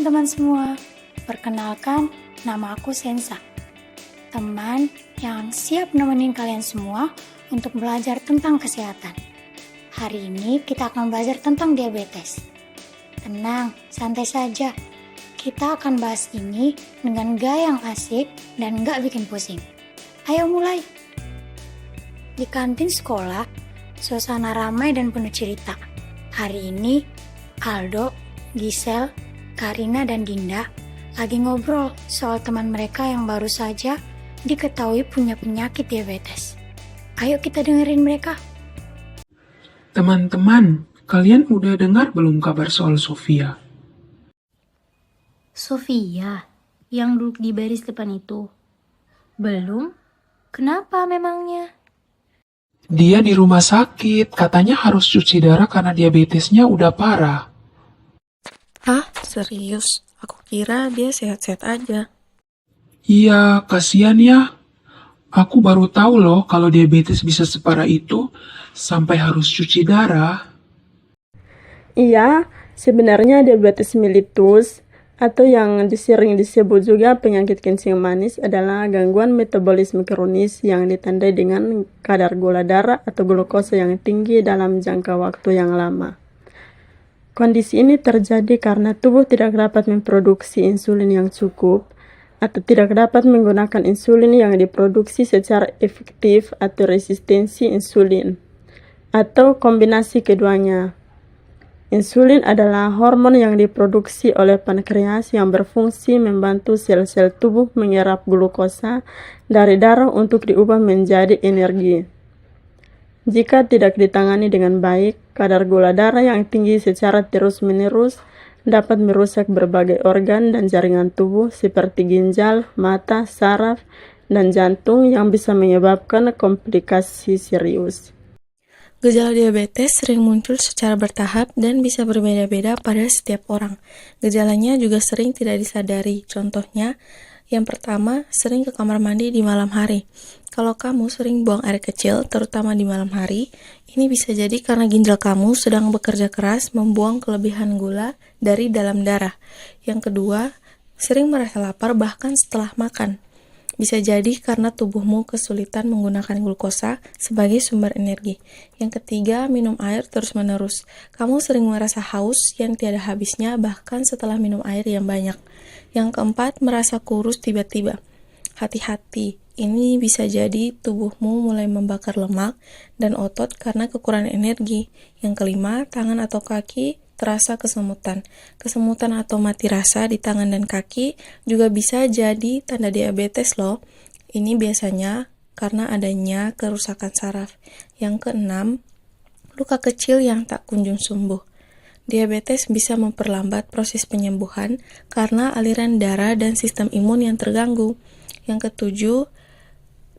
teman-teman semua, perkenalkan nama aku Sensa, teman yang siap nemenin kalian semua untuk belajar tentang kesehatan. Hari ini kita akan belajar tentang diabetes. Tenang, santai saja, kita akan bahas ini dengan gaya yang asik dan gak bikin pusing. Ayo mulai! Di kantin sekolah, suasana ramai dan penuh cerita. Hari ini, Aldo, Gisel, Karina, dan Dinda lagi ngobrol soal teman mereka yang baru saja diketahui punya penyakit diabetes. Ayo kita dengerin mereka. Teman-teman, kalian udah dengar belum kabar soal Sofia? Sofia, yang duduk di baris depan itu. Belum? Kenapa memangnya? Dia di rumah sakit, katanya harus cuci darah karena diabetesnya udah parah. Hah? Serius? Aku kira dia sehat-sehat aja. Iya, kasihan ya. Aku baru tahu loh kalau diabetes bisa separah itu sampai harus cuci darah. Iya, sebenarnya diabetes mellitus atau yang sering disebut juga penyakit kencing manis adalah gangguan metabolisme kronis yang ditandai dengan kadar gula darah atau glukosa yang tinggi dalam jangka waktu yang lama. Kondisi ini terjadi karena tubuh tidak dapat memproduksi insulin yang cukup atau tidak dapat menggunakan insulin yang diproduksi secara efektif atau resistensi insulin, atau kombinasi keduanya. Insulin adalah hormon yang diproduksi oleh pankreas yang berfungsi membantu sel-sel tubuh menyerap glukosa dari darah untuk diubah menjadi energi. Jika tidak ditangani dengan baik, kadar gula darah yang tinggi secara terus-menerus dapat merusak berbagai organ dan jaringan tubuh seperti ginjal, mata, saraf, dan jantung yang bisa menyebabkan komplikasi serius. Gejala diabetes sering muncul secara bertahap dan bisa berbeda-beda pada setiap orang. Gejalanya juga sering tidak disadari. Contohnya, yang pertama, sering ke kamar mandi di malam hari. Kalau kamu sering buang air kecil, terutama di malam hari, ini bisa jadi karena ginjal kamu sedang bekerja keras membuang kelebihan gula dari dalam darah. Yang kedua, sering merasa lapar bahkan setelah makan. Bisa jadi karena tubuhmu kesulitan menggunakan glukosa sebagai sumber energi. Yang ketiga, minum air terus-menerus. Kamu sering merasa haus yang tiada habisnya bahkan setelah minum air yang banyak. Yang keempat, merasa kurus tiba-tiba. Hati-hati, ini bisa jadi tubuhmu mulai membakar lemak dan otot karena kekurangan energi. Yang kelima, tangan atau kaki terasa kesemutan. Kesemutan atau mati rasa di tangan dan kaki juga bisa jadi tanda diabetes loh. Ini biasanya karena adanya kerusakan saraf. Yang keenam, luka kecil yang tak kunjung sembuh. Diabetes bisa memperlambat proses penyembuhan karena aliran darah dan sistem imun yang terganggu. Yang ketujuh,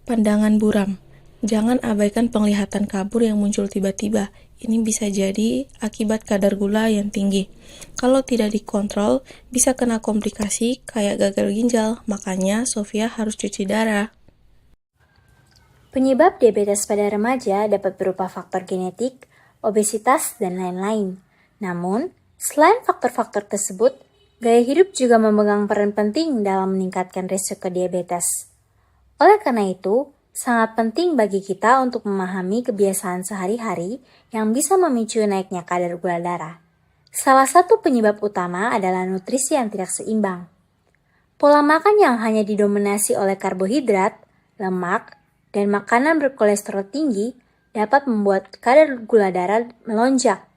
pandangan buram. Jangan abaikan penglihatan kabur yang muncul tiba-tiba. Ini bisa jadi akibat kadar gula yang tinggi. Kalau tidak dikontrol, bisa kena komplikasi kayak gagal ginjal. Makanya Sofia harus cuci darah. Penyebab diabetes pada remaja dapat berupa faktor genetik, obesitas, dan lain-lain. Namun, selain faktor-faktor tersebut, gaya hidup juga memegang peran penting dalam meningkatkan risiko diabetes. Oleh karena itu, sangat penting bagi kita untuk memahami kebiasaan sehari-hari yang bisa memicu naiknya kadar gula darah. Salah satu penyebab utama adalah nutrisi yang tidak seimbang. Pola makan yang hanya didominasi oleh karbohidrat, lemak, dan makanan berkolesterol tinggi dapat membuat kadar gula darah melonjak.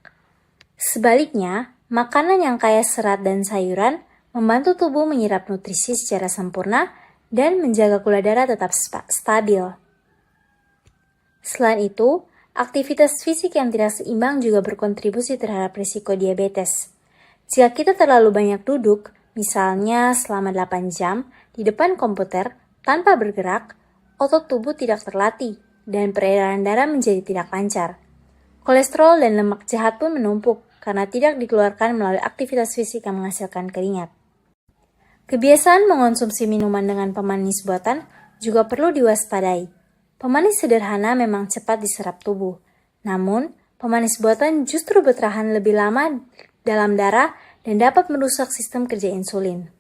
Sebaliknya, makanan yang kaya serat dan sayuran membantu tubuh menyerap nutrisi secara sempurna dan menjaga gula darah tetap stabil. Selain itu, aktivitas fisik yang tidak seimbang juga berkontribusi terhadap risiko diabetes. Jika kita terlalu banyak duduk, misalnya selama 8 jam di depan komputer tanpa bergerak, otot tubuh tidak terlatih dan peredaran darah menjadi tidak lancar. Kolesterol dan lemak jahat pun menumpuk karena tidak dikeluarkan melalui aktivitas fisik yang menghasilkan keringat. Kebiasaan mengonsumsi minuman dengan pemanis buatan juga perlu diwaspadai. Pemanis sederhana memang cepat diserap tubuh, namun pemanis buatan justru bertahan lebih lama dalam darah dan dapat merusak sistem kerja insulin.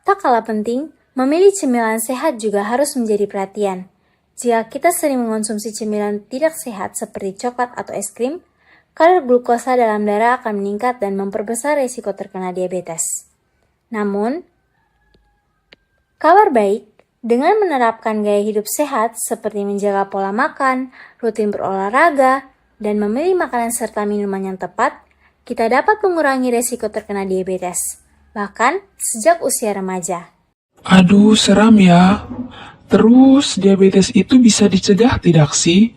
Tak kalah penting, memilih cemilan sehat juga harus menjadi perhatian. Jika kita sering mengonsumsi cemilan tidak sehat seperti coklat atau es krim, kadar glukosa dalam darah akan meningkat dan memperbesar risiko terkena diabetes. Namun, kabar baik, dengan menerapkan gaya hidup sehat seperti menjaga pola makan, rutin berolahraga, dan memilih makanan serta minuman yang tepat, kita dapat mengurangi risiko terkena diabetes, bahkan sejak usia remaja. Aduh, seram ya. Terus, diabetes itu bisa dicegah tidak sih?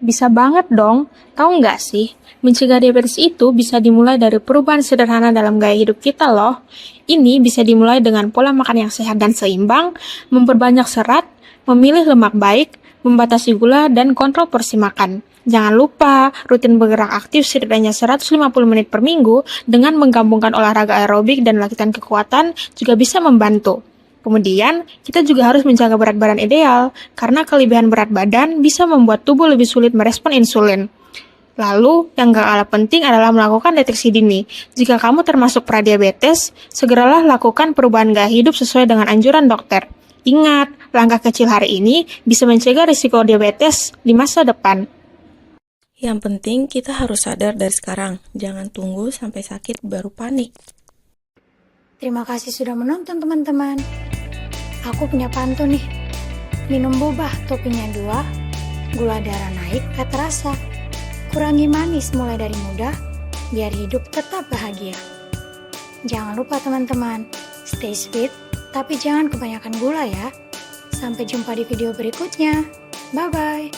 Bisa banget dong. Tahu nggak sih, mencegah diabetes itu bisa dimulai dari perubahan sederhana dalam gaya hidup kita loh. Ini bisa dimulai dengan pola makan yang sehat dan seimbang, memperbanyak serat, memilih lemak baik, membatasi gula, dan kontrol porsi makan. Jangan lupa, rutin bergerak aktif setidaknya 150 menit per minggu dengan menggabungkan olahraga aerobik dan latihan kekuatan juga bisa membantu. Kemudian, kita juga harus menjaga berat badan ideal, karena kelebihan berat badan bisa membuat tubuh lebih sulit merespon insulin. Lalu, yang gak kalah penting adalah melakukan deteksi dini. Jika kamu termasuk pradiabetes, segeralah lakukan perubahan gaya hidup sesuai dengan anjuran dokter. Ingat, langkah kecil hari ini bisa mencegah risiko diabetes di masa depan. Yang penting kita harus sadar dari sekarang, jangan tunggu sampai sakit baru panik. Terima kasih sudah menonton teman-teman. Aku punya pantun nih. Minum boba toppingnya 2, gula darah naik gak terasa. Kurangi manis mulai dari muda, biar hidup tetap bahagia. Jangan lupa teman-teman, stay sweet, tapi jangan kebanyakan gula ya. Sampai jumpa di video berikutnya. Bye-bye.